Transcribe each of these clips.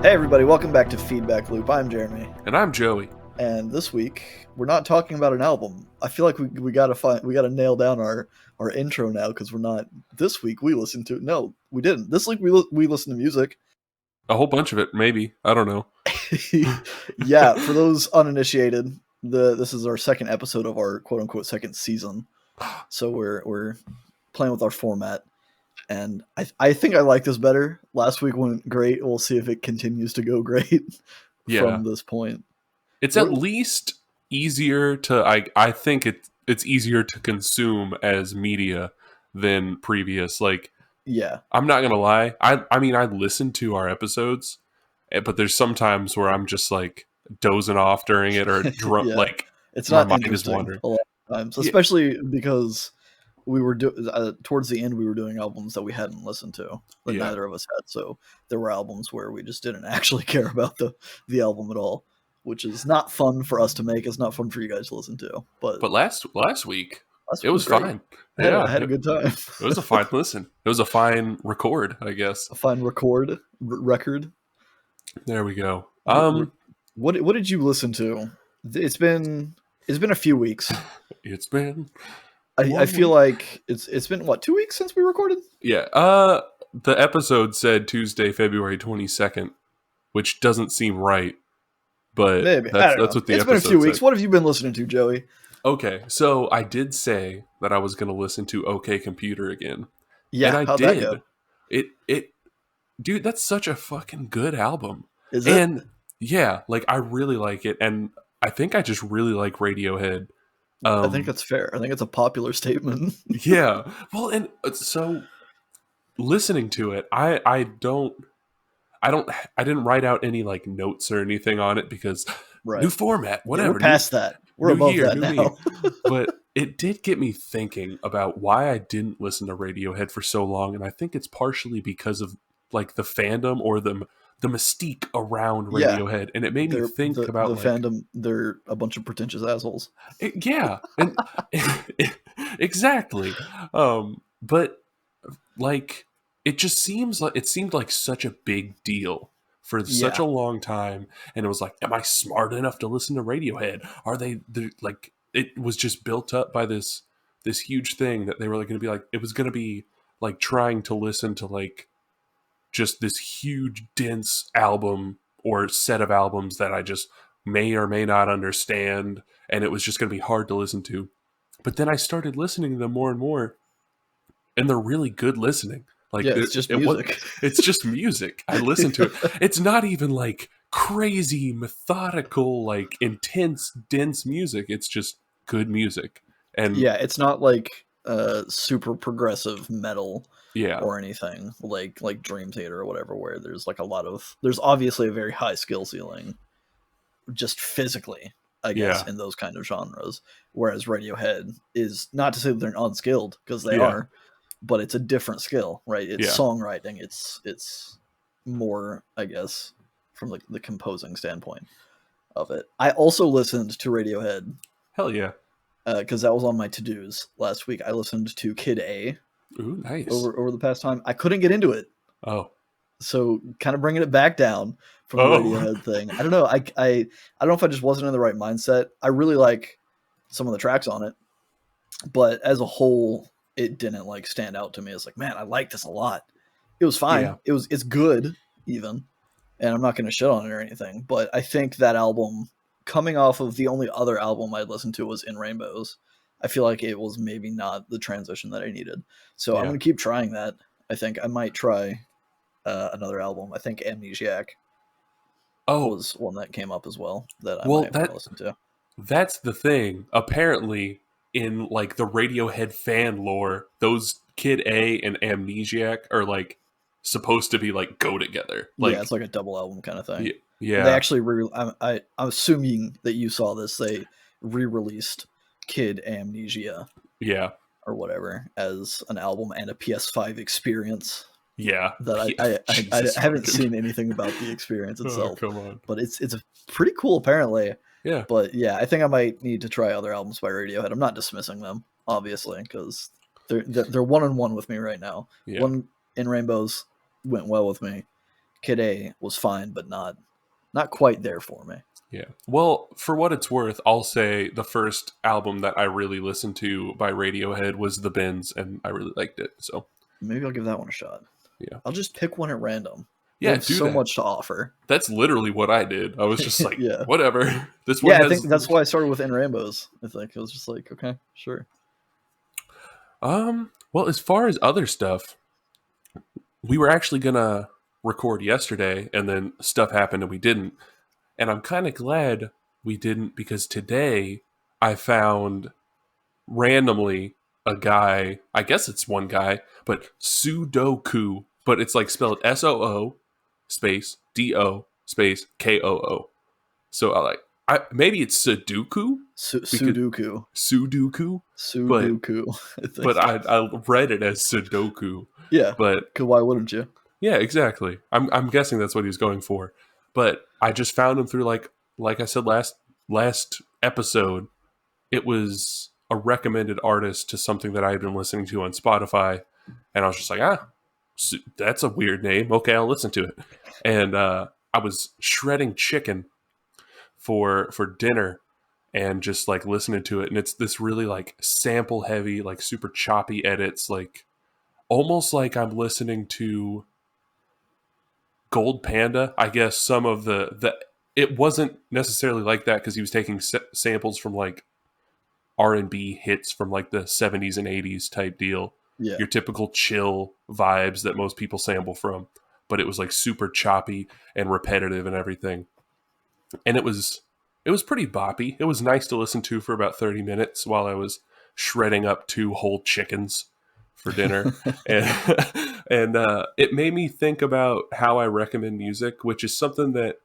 Hey everybody, welcome back to FeedbackLoop. I'm Jeremy, And I'm Joey. and this week we're not talking about an album. I feel like we gotta nail down our intro now because we're not. This week we listened to no, we didn't. This week we listened to music. A whole bunch of it, maybe. I don't know. Yeah, for those uninitiated, this is our second episode of our quote unquote second season. So we're playing with our format. And I think I like this better. Last week went great. We'll see if it continues to go great from this point. It's at least easier to I think it's easier to consume as media than previous. Like, Yeah. I'm not gonna lie. I mean I listen to our episodes, but there's sometimes where I'm just like dozing off during it or Yeah. like It's my not mind is interesting wandering. a lot of times, especially because we were towards the end we were doing albums that we hadn't listened to, that neither of us had. So there were albums where we just didn't actually care about the album at all, which is not fun for us to make. It's not fun for you guys to listen to. But last week it was great. fine. I had a good time. It was a fine listen. It was a fine record, I guess. A fine record. There we go. What did you listen to? It's been a few weeks. It's been. I feel like it's been what, 2 weeks since we recorded? Yeah. The episode said Tuesday, February 22nd, which doesn't seem right, but maybe that's what the it's episode been a few weeks. said. What have you been listening to, Joey? Okay, so I did say that I was going to listen to OK Computer again. Yeah, and I how'd did. That go? It, dude, that's such a fucking good album. Is it? And yeah, like I really like it, and I think I just really like Radiohead. I think that's fair. I think it's a popular statement. Yeah. Well, and so listening to it, I didn't write out any like notes or anything on it because new format, whatever. Yeah, we're past that. We're above that now. But it did get me thinking about why I didn't listen to Radiohead for so long, and I think it's partially because of like the fandom or the mystique around Radiohead, and it made me think about the like, fandom. They're a bunch of pretentious assholes. And exactly. But like it seemed like such a big deal for such a long time, and it was like, am I smart enough to listen to Radiohead? Are they like? It was just built up by this huge thing that they were like going to be like, it was going to be like trying to listen to like just this huge dense album or set of albums that I just may or may not understand, and it was just going to be hard to listen to. But then I started listening to them more and more, and they're really good listening. Like, it's just music. It's just music. I listen to it. It's not even like crazy, methodical, like intense, dense music. It's just good music. And yeah, it's not like super progressive metal. Yeah. Or anything like Dream Theater or whatever, where there's like there's obviously a very high skill ceiling, just physically, I guess, in those kind of genres. Whereas Radiohead is, not to say that they're unskilled, because they are, but it's a different skill, right? It's songwriting. It's more, I guess, from the composing standpoint of it. I also listened to Radiohead. Hell yeah. Because that was on my to-dos last week. I listened to Kid A. Ooh, nice. Over the past time. I couldn't get into it. Oh. So kind of bringing it back down from the Radiohead thing. I don't know. I don't know if I just wasn't in the right mindset. I really like some of the tracks on it, but as a whole, it didn't like stand out to me. It's like, man, I like this a lot. It was fine. Yeah. It's good even, and I'm not going to shit on it or anything. But I think that album, coming off of the only other album I'd listened to was In Rainbows, I feel like it was maybe not the transition that I needed. So I'm going to keep trying that. I think I might try another album. I think Amnesiac was one that came up as well that I might want to listen to. That's the thing. Apparently, in like the Radiohead fan lore, those Kid A and Amnesiac are like supposed to be like go together. Like, it's like a double album kind of thing. Yeah. They actually I'm assuming that you saw this. They re-released Kid Amnesia. Yeah. Or whatever as an album and a PS5 experience. Yeah. That I haven't seen anything about the experience itself. Come on. But it's pretty cool apparently. Yeah. But yeah, I think I might need to try other albums by Radiohead. I'm not dismissing them, obviously, because they're one-on-one with me right now. Yeah. One In Rainbows went well with me. Kid A was fine, but not quite there for me. Yeah. Well, for what it's worth, I'll say the first album that I really listened to by Radiohead was The Bins, and I really liked it. So maybe I'll give that one a shot. Yeah. I'll just pick one at random. They Yeah, have so much to offer. That's literally what I did. I was just like, yeah. Whatever. This one I think that's why I started with In Rainbows. I think it was just like, okay, sure. Well, as far as other stuff, we were actually gonna record yesterday, and then stuff happened and we didn't. And I'm kind of glad we didn't, because today I found randomly a guy, I guess it's one guy, but sudoku, but it's like spelled SOO space DO space KOO. So maybe it's Sudoku. Sudoku. But I read it as Sudoku. Yeah, but why wouldn't you? Yeah, exactly. I'm guessing that's what he was going for. But I just found him through like I said last episode. It was a recommended artist to something that I had been listening to on Spotify, and I was just like, that's a weird name. Okay, I'll listen to it. And I was shredding chicken for dinner and just like listening to it, and it's this really like sample heavy, like super choppy edits, like almost like I'm listening to Gold Panda. I guess some of the it wasn't necessarily like that because he was taking samples from like R&B hits from like the 70s and 80s type deal. Yeah. Your typical chill vibes that most people sample from, but it was like super choppy and repetitive and everything. And it was pretty boppy. It was nice to listen to for about 30 minutes while I was shredding up 2 whole chickens for dinner. and it made me think about how I recommend music, which is something that,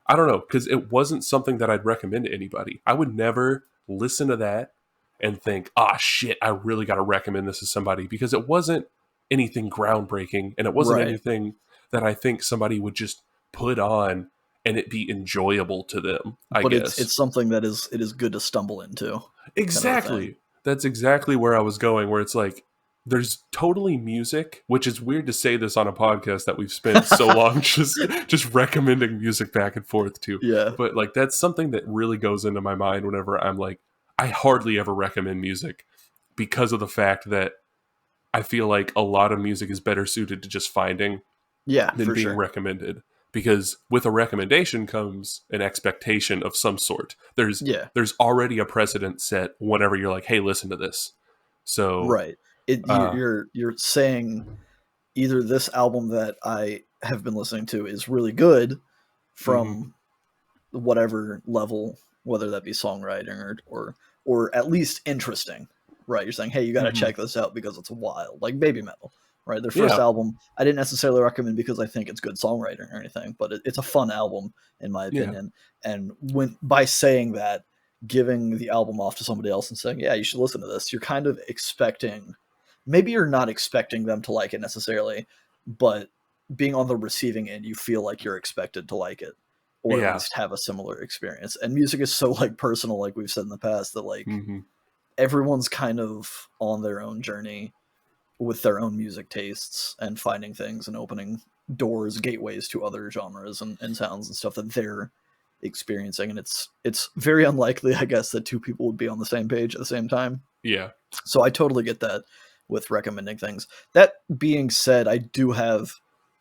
I don't know, because it wasn't something that I'd recommend to anybody. I would never listen to that and think, shit, I really got to recommend this to somebody, because it wasn't anything groundbreaking, and it wasn't anything that I think somebody would just put on and it be enjoyable to them, I guess. It's something that it is good to stumble into. Exactly. Kind of that's exactly where I was going, where it's like, there's totally music, which is weird to say this on a podcast that we've spent so long just recommending music back and forth to. Yeah. But like, that's something that really goes into my mind whenever I'm like, I hardly ever recommend music, because of the fact that I feel like a lot of music is better suited to just finding than being recommended. Because with a recommendation comes an expectation of some sort. There's already a precedent set whenever you're like, hey, listen to this. So right. You're saying either this album that I have been listening to is really good from whatever level, whether that be songwriting or at least interesting, right? You're saying, hey, you got to check this out because it's wild, like Baby Metal, right? Their first album, I didn't necessarily recommend because I think it's good songwriting or anything, but it's a fun album in my opinion. Yeah. And by saying that, giving the album off to somebody else and saying, yeah, you should listen to this, you're kind of expecting, maybe you're not expecting them to like it necessarily, but being on the receiving end, you feel like you're expected to like it, or at least have a similar experience. And music is so like personal, like we've said in the past, that like everyone's kind of on their own journey with their own music tastes and finding things and opening doors, gateways to other genres and sounds and stuff that they're experiencing. And it's very unlikely, I guess, that 2 people would be on the same page at the same time. Yeah. So I totally get that with recommending things. That being said, I do have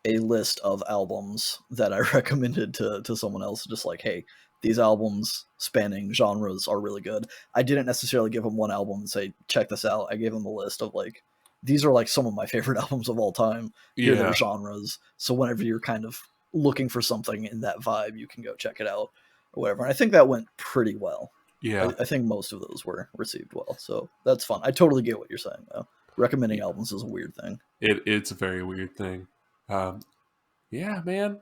a list of albums that I recommended to someone else, just like, hey, these albums spanning genres are really good. I didn't necessarily give them one album and say, check this out. I gave them a list of like, these are like some of my favorite albums of all time. Here are their genres. So whenever you're kind of looking for something in that vibe, you can go check it out or whatever. And I think that went pretty well. Yeah. I think most of those were received well. So that's fun. I totally get what you're saying, though. Recommending albums is a weird thing. It's a very weird thing. Yeah, man.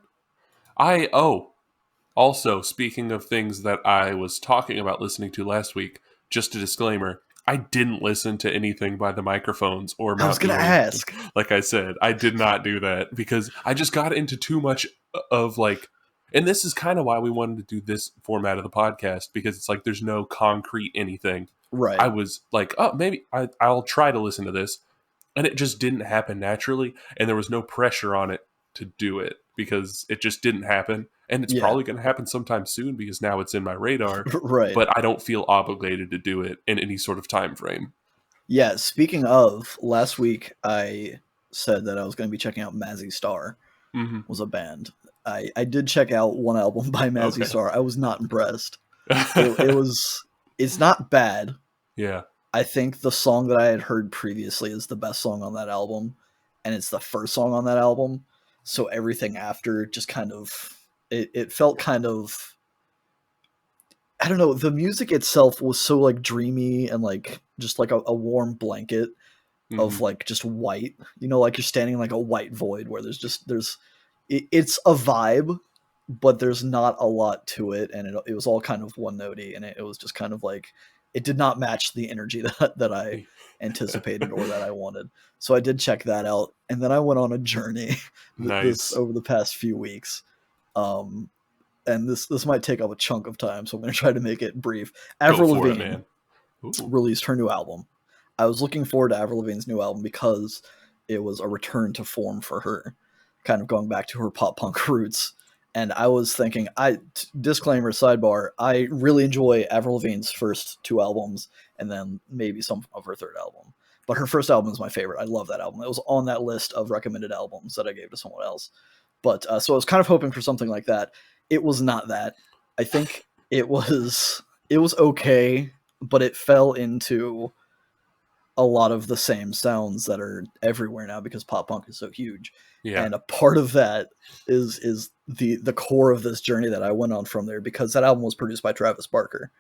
Also, speaking of things that I was talking about listening to last week, just a disclaimer, I didn't listen to anything by the Microphones or Mount I was going to ask. Like I said, I did not do that because I just got into too much of like, and this is kind of why we wanted to do this format of the podcast, because it's like there's no concrete anything. Right. I was like, oh, maybe I'll try to listen to this. And it just didn't happen naturally. And there was no pressure on it to do it. because it just didn't happen. And it's probably going to happen sometime soon because now it's in my radar. Right. But I don't feel obligated to do it in any sort of time frame. Yeah, speaking of, last week I said that I was going to be checking out Mazzy Star, was a band. I did check out one album by Mazzy Star. I was not impressed. It's not bad. Yeah. I think the song that I had heard previously is the best song on that album, and it's the first song on that album. So everything after just kind of, it felt kind of, I don't know, the music itself was so like dreamy and like just like a warm blanket of like just white, like you're standing in like a white void where it's a vibe, but there's not a lot to it, and it was all kind of one notey, and it was just kind of like, it did not match the energy that I anticipated or that I wanted. So I did check that out, and then I went on a journey this over the past few weeks. And this might take up a chunk of time, so I'm going to try to make it brief. Avril Lavigne released her new album. I was looking forward to Avril Lavigne's new album because it was a return to form for her, kind of going back to her pop punk roots. And I was thinking, disclaimer, sidebar, I really enjoy Avril Lavigne's first two albums, and then maybe some of her third album. But her first album is my favorite. I love that album. It was on that list of recommended albums that I gave to someone else. But so I was kind of hoping for something like that. It was not that. I think it was okay, but it fell into a lot of the same sounds that are everywhere now because pop punk is so huge. Yeah. And a part of that is the core of this journey that I went on from there, because that album was produced by Travis Barker,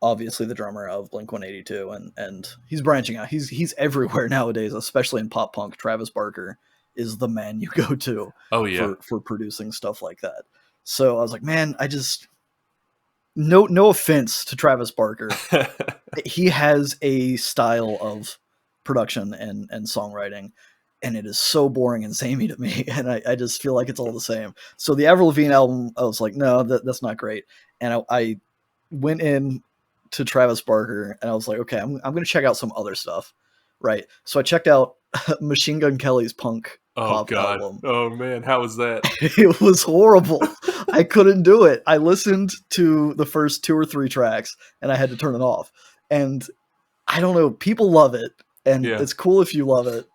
obviously the drummer of Blink-182, and he's branching out. He's everywhere nowadays, especially in pop punk. Travis Barker is the man you go to for producing stuff like that. So I was like, man, no offense to Travis Barker. He has a style of production and songwriting, and it is so boring and samey to me, and I just feel like it's all the same. So the Avril Lavigne album, I was like, no, that's not great. And I went in to Travis Barker, and I was like, okay, I'm going to check out some other stuff, right? So I checked out Machine Gun Kelly's punk pop album. Oh man, how was that? It was horrible. I couldn't do it. I listened to the first 2 or 3 tracks, and I had to turn it off. And I don't know, people love it, and it's cool if you love it.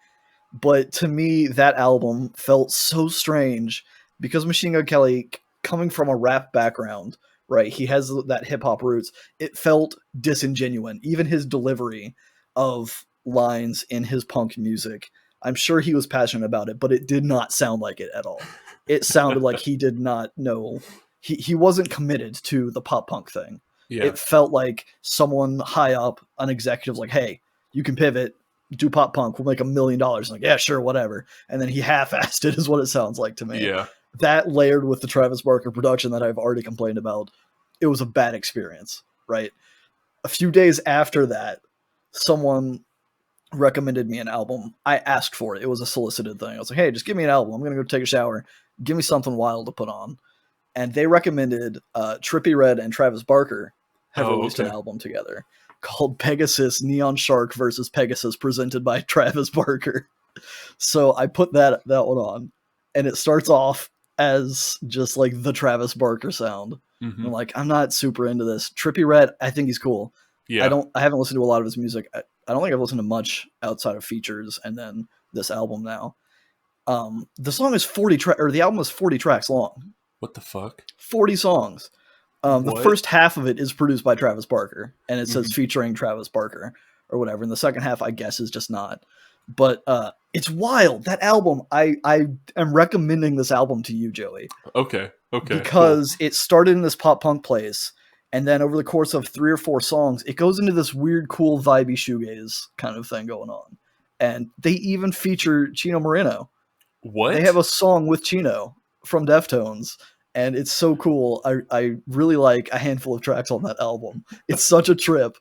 But to me, that album felt so strange because Machine Gun Kelly, coming from a rap background, right? He has that hip hop roots. It felt disingenuous. Even his delivery of lines in his punk music, I'm sure he was passionate about it, but it did not sound like it at all. It sounded like he did not know. He wasn't committed to the pop punk thing. Yeah. It felt like someone high up, an executive's like, hey, you can pivot, do pop punk, we'll make $1 million. Like, yeah, sure, whatever. And then he half-assed it is what it sounds like to me. Yeah. That layered with the Travis Barker production that I've already complained about, it was a bad experience, right? A few days after that, someone recommended me an album. I asked for it. It was a solicited thing. I was like, hey, just give me an album. I'm going to go take a shower. Give me something wild to put on. And they recommended Trippie Redd and Travis Barker have released an album together called Pegasus Neon Shark versus Pegasus, presented by Travis Barker. So I put that one on, and it starts off as just like the Travis Barker sound. Mm-hmm. I'm like, I'm not super into this. Trippie Redd, I think he's cool. Yeah. I haven't listened to a lot of his music. I don't think I've listened to much outside of Features and then this album now. The song is the album is 40 tracks long. What the fuck? 40 songs. The first half of it is produced by Travis Barker, and it says featuring Travis Barker or whatever. And the second half, I guess, is just not. But it's wild. That album, I am recommending this album to you, Joey. Okay. Because it started in this pop punk place, and then over the course of 3 or 4 songs, it goes into this weird, cool, vibey shoegaze kind of thing going on. And they even feature Chino Moreno. What? They have a song with Chino from Deftones. And it's so cool. I really like a handful of tracks on that album. It's such a trip,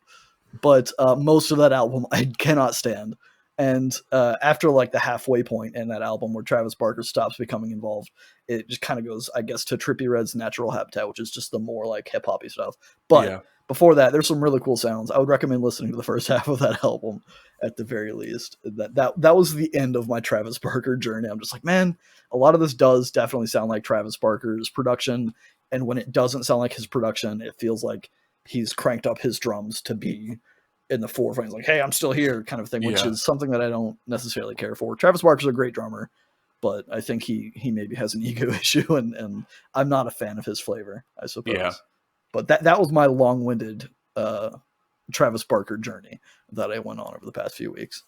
but most of that album I cannot stand. And after like the halfway point in that album where Travis Barker stops becoming involved, it just kind of goes, I guess, to Trippie Redd's Natural Habitat, which is just the more like hip hoppy stuff. But before that, there's some really cool sounds. I would recommend listening to the first half of that album at the very least. That was the end of my Travis Barker journey. I'm just like, man, a lot of this does definitely sound like Travis Barker's production. And when it doesn't sound like his production, it feels like he's cranked up his drums to be in the forefront. He's like, hey, I'm still here kind of thing, which is something that I don't necessarily care for. Travis Barker's a great drummer, but I think he maybe has an ego issue, and I'm not a fan of his flavor, I suppose. Yeah. But that was my long-winded Travis Barker journey that I went on over the past few weeks.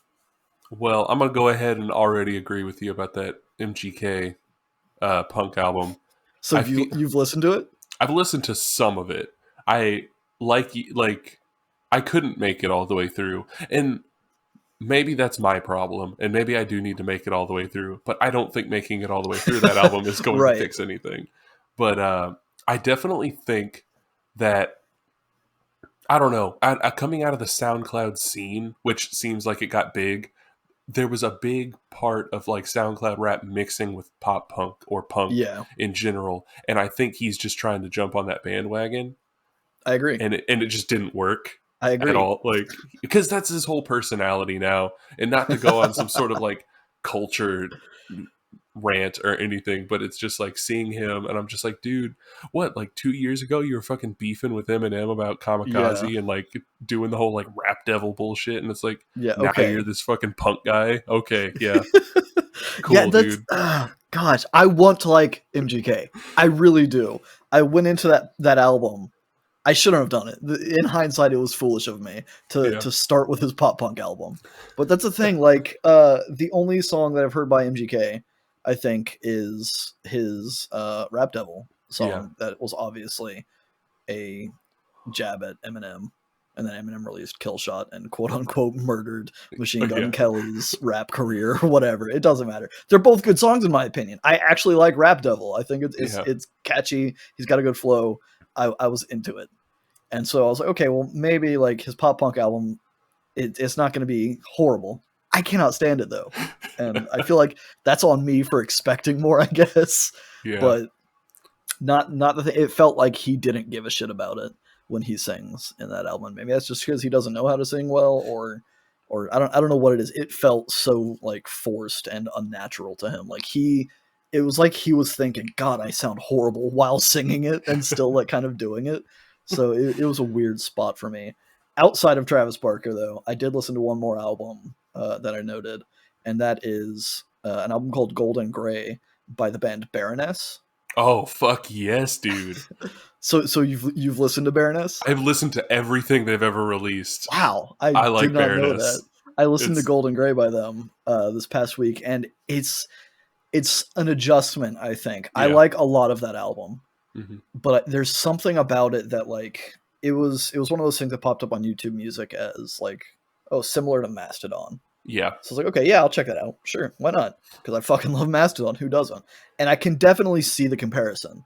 Well, I'm going to go ahead and already agree with you about that MGK punk album. So you've listened to it? I've listened to some of it. I I couldn't make it all the way through. And maybe that's my problem. And maybe I do need to make it all the way through. But I don't think making it all the way through that album is going to fix anything. But I definitely think that, I don't know, coming out of the SoundCloud scene, which seems like it got big, there was a big part of like SoundCloud rap mixing with pop punk or punk in general. And I think he's just trying to jump on that bandwagon. I agree. And it just didn't work. I agree. At all. Like, because that's his whole personality now. And not to go on some sort of like culture rant or anything, but it's just like seeing him and I'm just like, dude, what, like 2 years ago you were fucking beefing with Eminem about Kamikaze and like doing the whole like rap devil bullshit, and it's like, now you're this fucking punk guy. Okay, yeah. Cool, dude. Gosh, I want to like MGK. I really do. I went into that album. I shouldn't have done it. In hindsight, it was foolish of me to start with his pop punk album. But that's the thing. Like, the only song that I've heard by MGK, I think, is his Rap Devil song that was obviously a jab at Eminem. And then Eminem released Kill Shot and quote unquote murdered Machine Gun Kelly's rap career or whatever. It doesn't matter. They're both good songs in my opinion. I actually like Rap Devil. I think it's catchy. He's got a good flow. I was into it. And so I was like, okay, well, maybe like his pop punk album, it's not going to be horrible. I cannot stand it though. And I feel like that's on me for expecting more, I guess. Yeah. But not the thing. It felt like he didn't give a shit about it when he sings in that album. Maybe that's just because he doesn't know how to sing well, or I don't know what it is. It felt so like forced and unnatural to him. Like it was like he was thinking, God, I sound horrible while singing it and still like kind of doing it. So it was a weird spot for me. Outside of Travis Barker, though, I did listen to one more album that I noted, and that is an album called Golden Grey by the band Baroness. Oh, fuck yes, dude. So you've listened to Baroness? I've listened to everything they've ever released. Wow. I like did not Baroness. Know that. I listened to Golden Grey by them this past week, and it's an adjustment, I think. Yeah. I like a lot of that album. Mm-hmm. But there's something about it that like it was one of those things that popped up on YouTube Music as like, oh, similar to Mastodon. Yeah. So I was like, okay, yeah, I'll check that out. Sure, why not? Because I fucking love Mastodon. Who doesn't? And I can definitely see the comparison.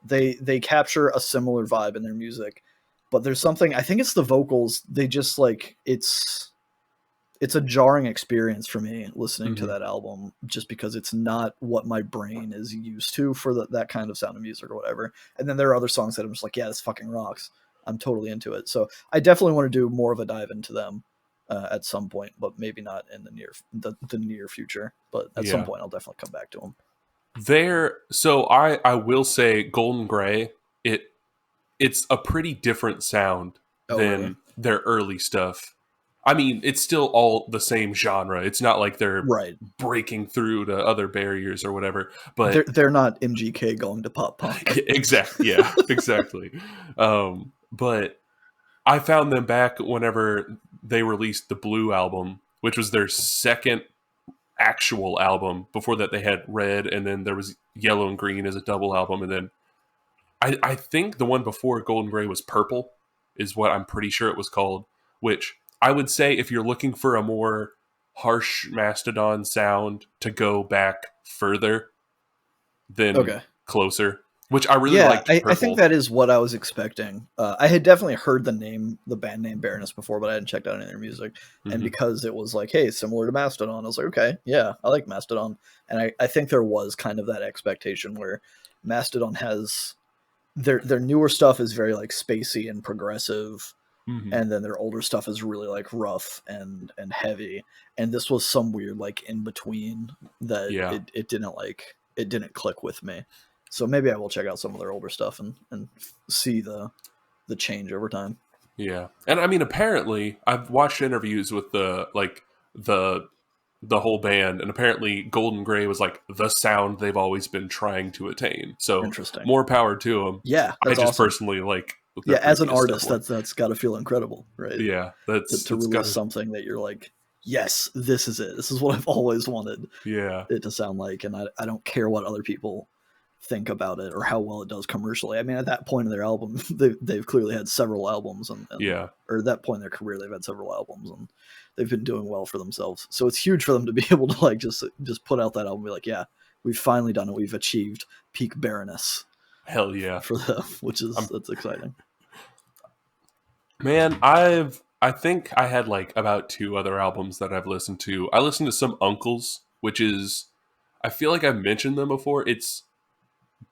They capture a similar vibe in their music, but there's something. I think it's the vocals. They just like it's a jarring experience for me listening to that album, just because it's not what my brain is used to for that kind of sound of music or whatever. And then there are other songs that I'm just like, yeah, this fucking rocks. I'm totally into it. So I definitely want to do more of a dive into them at some point, but maybe not in the near future. But at some point, I'll definitely come back to them. So I will say Golden Grey, it's a pretty different sound than their early stuff. I mean, it's still all the same genre. It's not like they're breaking through to other barriers or whatever. But they're not MGK going to pop punk. Exactly. Yeah, exactly. But I found them back whenever they released the Blue album, which was their second actual album. Before that, they had Red, and then there was Yellow and Green as a double album. And then I think the one before Golden Grey was Purple, is what I'm pretty sure it was called, which I would say if you're looking for a more harsh Mastodon sound to go back further than closer, which I really Yeah, liked. I think that is what I was expecting. I had definitely heard the band name Baroness before, but I hadn't checked out any of their music. And Mm-hmm. because it was like, hey, similar to Mastodon, I was like, okay, yeah, I like Mastodon. And I think there was kind of that expectation where Mastodon has their newer stuff is very like spacey and progressive, Mm-hmm. and then their older stuff is really like rough and heavy. And this was some weird like in between that Yeah. it didn't click with me. So maybe I will check out some of their older stuff and see the change over time. Yeah. And I mean, apparently, I've watched interviews with the the whole band, and apparently Golden Gray was like the sound they've always been trying to attain. So Interesting. more power to them. Yeah, I that's just awesome. personally like their Yeah, as an previous stuff artist, more. that's got to feel incredible, right? Yeah, To it's got release to. something that you're like, yes, this is it. This is what I've always wanted Yeah, it to sound like, and I don't care what other people think about it or how well it does commercially. I mean, at that point in their album, they've clearly had several albums, and yeah, or at that point in their career, they've had several albums, and they've been doing well for themselves. So it's huge for them to be able to like just put out that album, and be like, yeah, we've finally done it. We've achieved peak Baroness hell yeah. for them, which is I'm that's exciting. Man, I think I had like about two other albums that I've listened to. I listened to some Uncles, which is I feel like I've mentioned them before. It's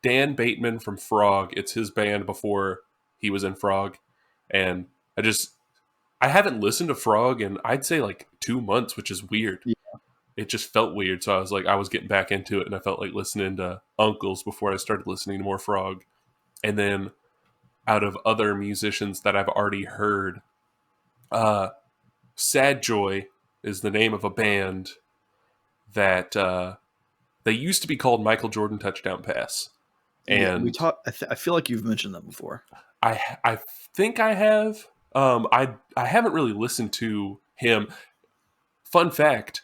Dan Bateman from Frog. It's his band before he was in Frog. And I haven't listened to Frog in I'd say like 2 months, which is weird. Yeah, It just felt weird. So I was getting back into it, and I felt like listening to Uncles before I started listening to more Frog. And then out of other musicians that I've already heard, uh Sad Joy is the name of a band that they used to be called Michael Jordan Touchdown Pass. yeah. We And talk. I feel like you've mentioned them before. I think I have. I haven't really listened to him. Fun fact: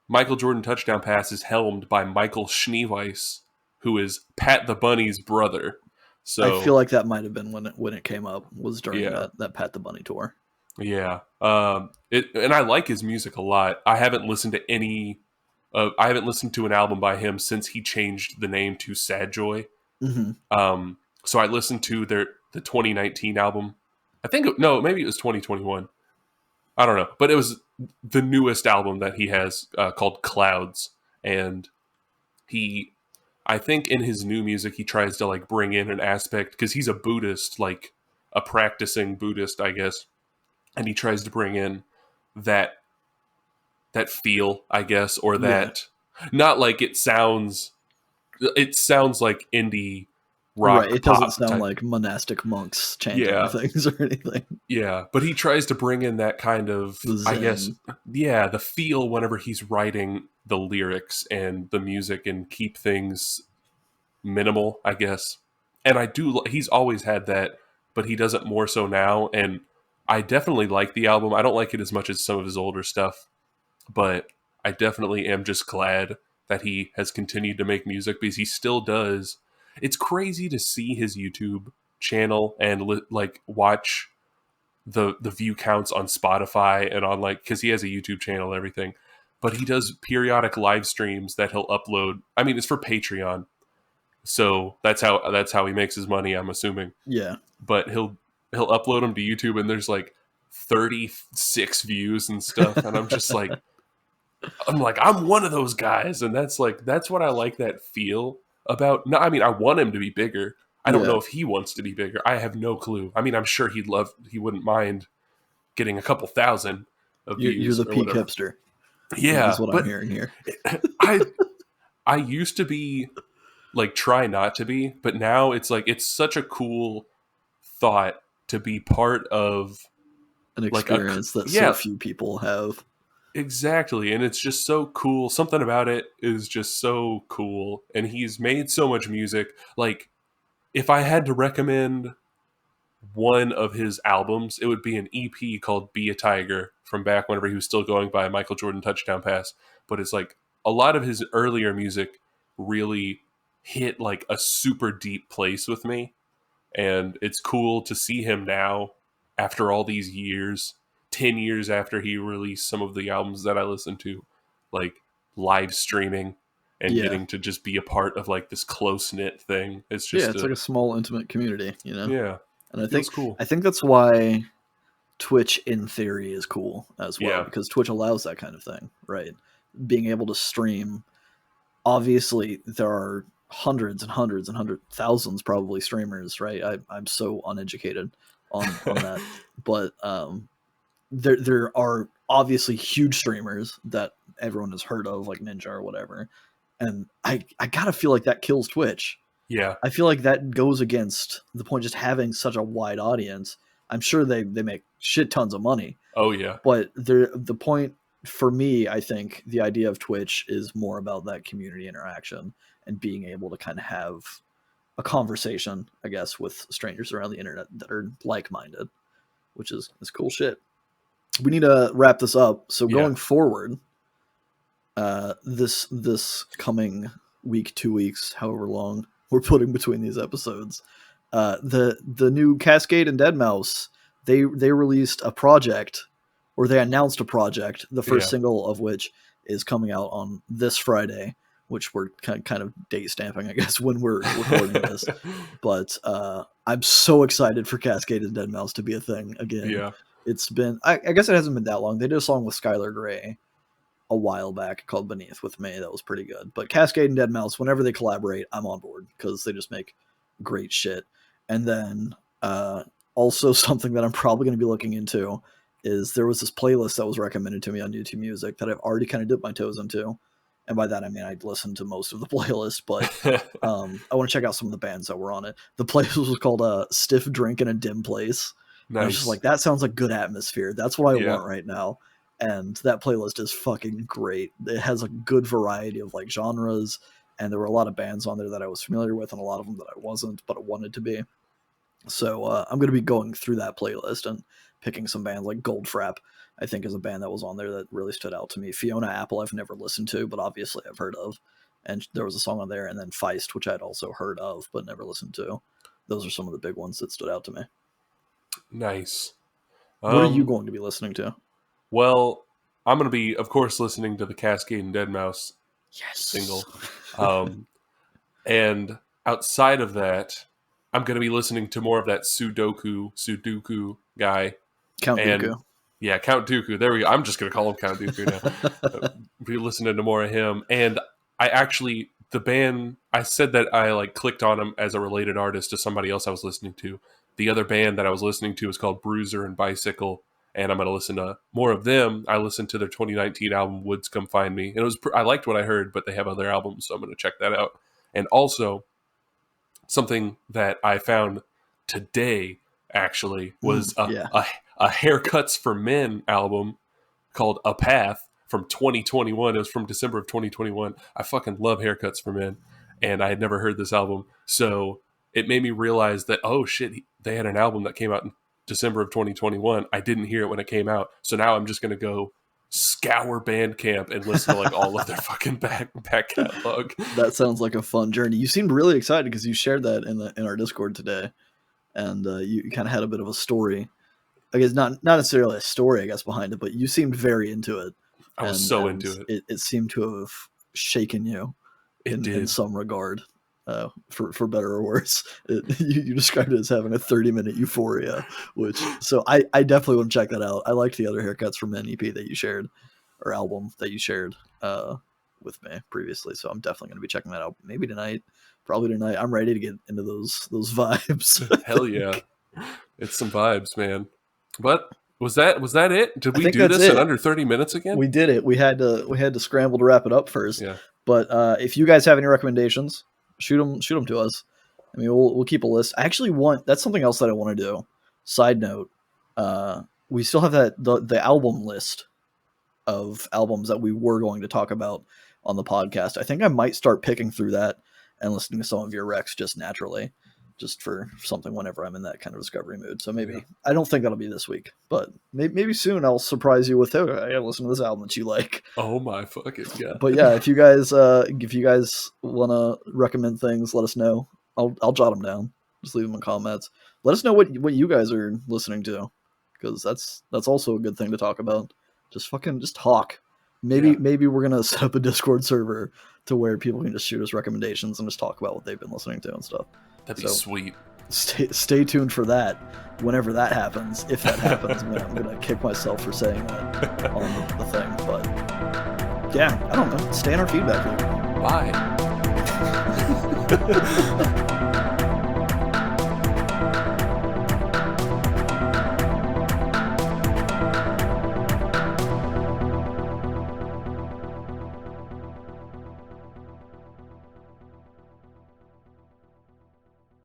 Michael Jordan Touchdown Pass is helmed by Michael Schneeweiss, who is Pat the Bunny's brother. I feel So like that might have been when it came up, was during yeah, that Pat the Bunny tour. yeah. And I like his music a lot. I haven't listened to any. I haven't listened to an album by him since he changed the name to Sad Joy. Mm-hmm. So I listened to the 2019 album. I think no, maybe it was 2021. I don't know, but it was the newest album that he has called Clouds, and he, I think in his new music he tries to like bring in an aspect because he's a Buddhist, like a practicing Buddhist, I guess, and he tries to bring in that feel, I guess, or Yeah. that not like it sounds. It sounds like indie Right. rock It doesn't pop sound type. like monastic monks chanting Yeah, things or anything. yeah, but he tries to bring in that kind of, The I guess, Zen. yeah, the feel whenever he's writing the lyrics and the music and keep things minimal, I guess. And he's always had that, but he does it more so now. And I definitely like the album. I don't like it as much as some of his older stuff, but I definitely am just glad that he has continued to make music because he still does. It's crazy to see his YouTube channel and like watch the view counts on Spotify and on like because he has a YouTube channel and everything. But he does periodic live streams that he'll upload. I mean, it's for Patreon, so that's how he makes his money. I'm assuming, Yeah. but he'll upload them to YouTube, and there's like 36 views and stuff, and I'm one of those guys, and that's what I like that feel about. No, I mean I want him to be bigger. I don't Yeah. know if he wants to be bigger. I have no clue. I mean, I'm sure he wouldn't mind getting a couple thousand of You're views the or peak whatever. hipster, is Yeah, what I'm but hearing here. I I used to be like try not to be, but now it's like it's such a cool thought to be part of An like experience that so yeah, few people have. exactly, and it's just so cool. Something about it is just so cool, and he's made so much music. Like if I had to recommend one of his albums, it would be an EP called Be a Tiger from back whenever he was still going by Michael Jordan Touchdown Pass. But it's like a lot of his earlier music really hit like a super deep place with me. And it's cool to see him now after all these years, 10 years after he released some of the albums that I listened to, like live streaming and getting to just be a part of like this close knit thing. It's just it's like a small intimate community, you know. Yeah, and cool. I think that's why Twitch in theory is cool as well, because Twitch allows that kind of thing, right? Being able to stream. Obviously, there are hundreds and hundreds and thousands probably streamers, right? I'm so uneducated on that, but there are obviously huge streamers that everyone has heard of, like Ninja or whatever, and I gotta feel like that kills Twitch. Yeah, I feel like that goes against the point, just having such a wide audience. I'm sure they make shit tons of money. Oh yeah, but the point for me, I think the idea of Twitch is more about that community interaction and being able to kind of have a conversation, I guess, with strangers around the internet that are like-minded, which is cool shit. We need to wrap this up. So going forward, this coming week, 2 weeks, however long we're putting between these episodes, the new Cascade and Deadmau5, they released a project, or they announced a project, the first single of which is coming out on this Friday, which we're kind of date stamping, I guess, when we're recording this. But I'm so excited for Cascade and Deadmau5 to be a thing again. Yeah. It's been, I guess it hasn't been that long. They did a song with Skylar Grey a while back called Beneath with May. That was pretty good. But Cascade and Deadmau5, whenever they collaborate, I'm on board because they just make great shit. And then also something that I'm probably going to be looking into is there was this playlist that was recommended to me on YouTube Music that I've already kind of dipped my toes into. And by that, I mean, I'd listened to most of the playlist, but I want to check out some of the bands that were on it. The playlist was called Stiff Drink in a Dim Place. Nice. I was just like, that sounds like good atmosphere. That's what I want right now. And that playlist is fucking great. It has a good variety of like genres, and there were a lot of bands on there that I was familiar with and a lot of them that I wasn't, but I wanted to be. So I'm going to be going through that playlist and picking some bands like Goldfrapp, I think, is a band that was on there that really stood out to me. Fiona Apple I've never listened to, but obviously I've heard of. And there was a song on there, and then Feist, which I'd also heard of but never listened to. Those are some of the big ones that stood out to me. Nice. What are you going to be listening to? Well, I'm going to be, of course, listening to the Cascade and Deadmau5 single. And outside of that, I'm going to be listening to more of that Sudoku guy. Count Dooku. Yeah, Count Dooku. There we go. I'm just going to call him Count Dooku now. Be listening to more of him. And I actually, the band, I said that I like clicked on him as a related artist to somebody else I was listening to. The other band that I was listening to is called Bruiser and Bicycle. And I'm going to listen to more of them. I listened to their 2019 album, Woods Come Find Me. And it was I liked what I heard, but they have other albums, so I'm going to check that out. And also, something that I found today, actually, was a Haircuts for Men album called A Path from 2021. It was from December of 2021. I fucking love Haircuts for Men, and I had never heard this album. So it made me realize that, oh shit, they had an album that came out in December of 2021. I didn't hear it when it came out. So now I'm just going to go scour Bandcamp and listen to like all of their fucking back catalog. That sounds like a fun journey. You seemed really excited because you shared that in our Discord today, and you kind of had a bit of a story. I guess not necessarily a story, I guess, behind it, but you seemed very into it. I was so into it. It seemed to have shaken you in some regard. For better or worse, you described it as having a 30-minute euphoria, so I definitely want to check that out. I liked the other Haircuts for Men EP that you shared, or album that you shared with me previously, so I'm definitely going to be checking that out. Maybe tonight, probably tonight. I'm ready to get into those vibes. Hell yeah, it's some vibes, man. But was that it? Did we do this in under 30 minutes again? We did it. We had to scramble to wrap it up first. Yeah. But if you guys have any recommendations, shoot them to us. I mean, we'll keep a list. I actually that's something else that I want to do. Side note, we still have the album list of albums that we were going to talk about on the podcast. I think I might start picking through that and listening to some of your recs just naturally, just for something whenever I'm in that kind of discovery mood. So maybe I don't think that'll be this week, but maybe soon I'll surprise you with, hey, I gotta listen to this album that you like. Oh my fucking god! But yeah, if you guys want to recommend things, let us know. I'll jot them down. Just leave them in comments. Let us know what you guys are listening to, because that's also a good thing to talk about. Just talk. Maybe we're gonna set up a Discord server to where people can just shoot us recommendations and just talk about what they've been listening to and stuff. That'd be sweet. Stay tuned for that. Whenever that happens, if that happens, I'm gonna kick myself for saying that on the thing. But yeah, I don't know. Stay in our feedback loop. Bye.